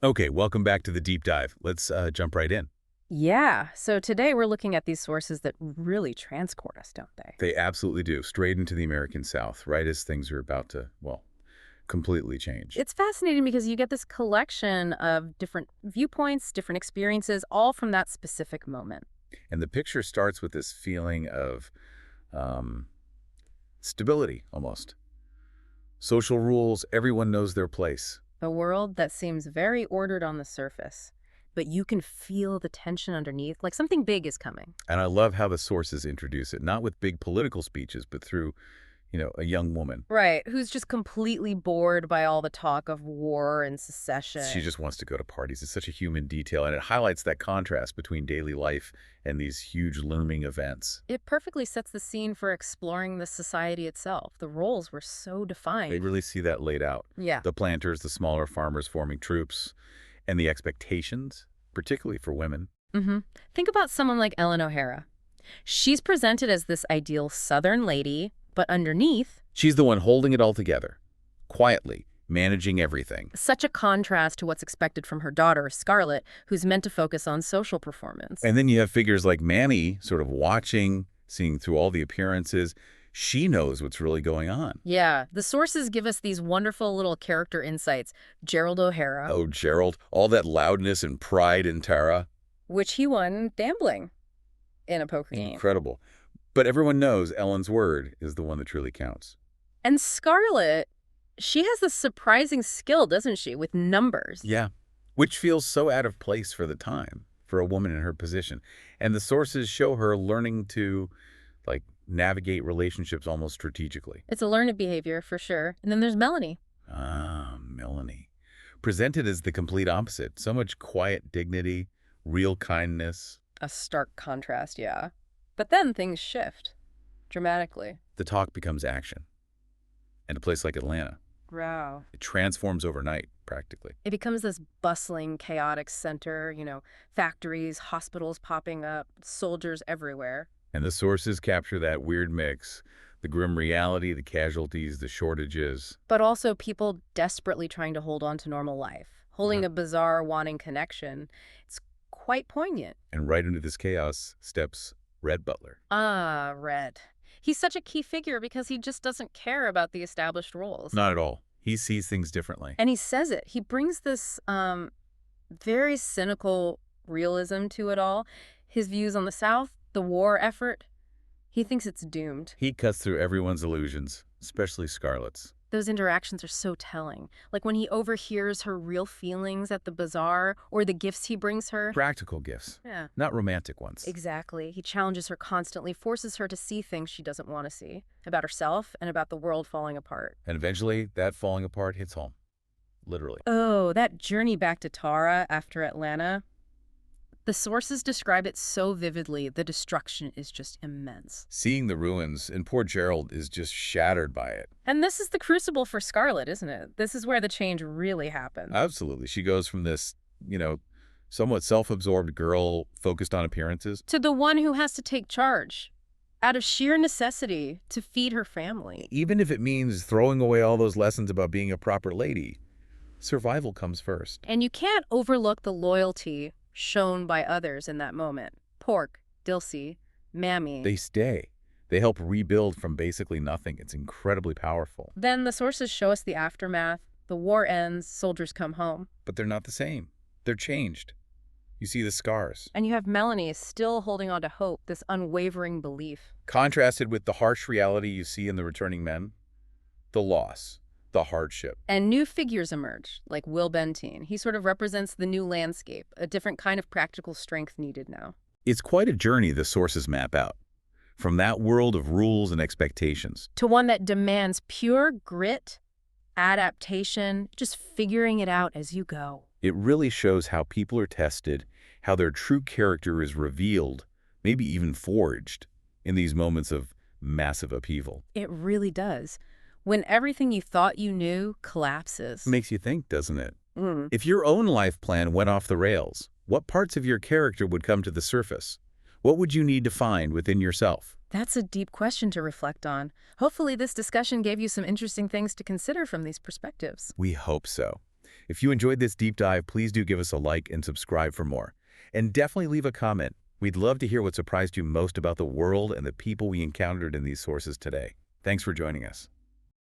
Okay, welcome back to the deep dive. Let's jump right in. Yeah, so today we're looking at these sources that really transport us, don't they? They absolutely do. Straight into the American South, right as things are about to, well, completely change. It's fascinating because you get this collection of different viewpoints, different experiences, all from that specific moment. And the picture starts with this feeling of um, stability, almost. Social rules, everyone knows their place. A world that seems very ordered on the surface, but you can feel the tension underneath, like something big is coming. And I love how the sources introduce it, not with big political speeches, but through, a young woman. Right, who's just completely bored by all the talk of war and She secession. just wants to go to parties. It's such a human detail, and it highlights that contrast between daily life and these huge looming events. It perfectly sets the scene for exploring the society itself. The roles were so They defined. really see that laid out. Yeah. The planters, the smaller farmers forming troops, and the expectations, particularly for women. hmm Think about someone like Ellen O'Hara. She's presented as this ideal Southern lady, but underneath, She's the one holding it all together, quietly, managing everything. such a contrast to what's expected from her daughter, Scarlett, who's meant to focus on social performance. And then you have figures like Mammy sort of watching, seeing through all the appearances. She knows what's really going on. Yeah, the sources give us these wonderful little character insights. Gerald O'Hara, Oh, Gerald, all that loudness and pride in Tara. which he won gambling in a poker game. Incredible. But everyone knows Ellen's word is the one that truly counts. And Scarlett, she has this surprising skill, doesn't she, with numbers. Yeah. Which feels so out of place for the time, for a woman in her position. And the sources show her learning to, navigate relationships almost strategically. It's a learned behavior, for sure. And then there's Melanie. Ah, Melanie. Presented as the complete opposite. So much quiet dignity, real kindness. A stark contrast, yeah. But then things shift dramatically. The talk becomes action. And a place like Atlanta, Wow. it transforms overnight, practically. It becomes this bustling, chaotic center, factories, hospitals popping up, soldiers everywhere. And the sources capture that weird mix, the grim reality, the casualties, the shortages. But also people desperately trying to hold on to normal life, holding a bizarre, wanting connection. It's quite poignant. And right into this chaos steps Rhett Butler. Ah, Red. He's such a key figure because he just doesn't care about the established roles. Not at all. He sees things differently. And he says it. He brings this very cynical realism to it all. His views on the South, the war effort, he thinks it's doomed. He cuts through everyone's illusions, especially Scarlett's. Those interactions are so telling. Like when he overhears her real feelings at the bazaar or the gifts he brings her. Practical gifts, Yeah. not romantic ones. Exactly. He challenges her constantly, forces her to see things she doesn't want to see about herself and about the world falling apart. And eventually, that falling apart hits home. Literally. Oh, that journey back to Tara after Atlanta. The sources describe it so vividly, the destruction is just immense. Seeing the ruins, and poor Gerald is just shattered by it. And this is the crucible for Scarlett, isn't it? This is where the change really happens. Absolutely. She goes from this, somewhat self-absorbed girl focused on appearances. To the one who has to take charge, out of sheer necessity, to feed her family. Even if it means throwing away all those lessons about being a proper lady, survival comes first. And you can't overlook the loyalty shown by others in that moment. Pork, Dilsey, Mammy. They stay. They help rebuild from basically nothing. It's incredibly powerful. Then the sources show us the aftermath. The war ends, soldiers come home. But they're not the same. They're changed. You see the scars. And you have Melanie still holding on to hope, this unwavering belief. Contrasted with the harsh reality you see in the returning men, the loss, the hardship. And new figures emerge, like Will Benteen. He sort of represents the new landscape, a different kind of practical strength needed now. It's quite a journey the sources map out. From that world of rules and expectations. To one that demands pure grit, adaptation, just figuring it out as you go. It really shows how people are tested, how their true character is revealed, maybe even forged, in these moments of massive upheaval. It really does. When everything you thought you knew collapses. Makes you think, doesn't it? Mm. If your own life plan went off the rails, what parts of your character would come to the surface? What would you need to find within yourself? That's a deep question to reflect on. Hopefully this discussion gave you some interesting things to consider from these perspectives. We hope so. If you enjoyed this deep dive, please do give us a like and subscribe for more. And definitely leave a comment. We'd love to hear what surprised you most about the world and the people we encountered in these sources today. Thanks for joining us.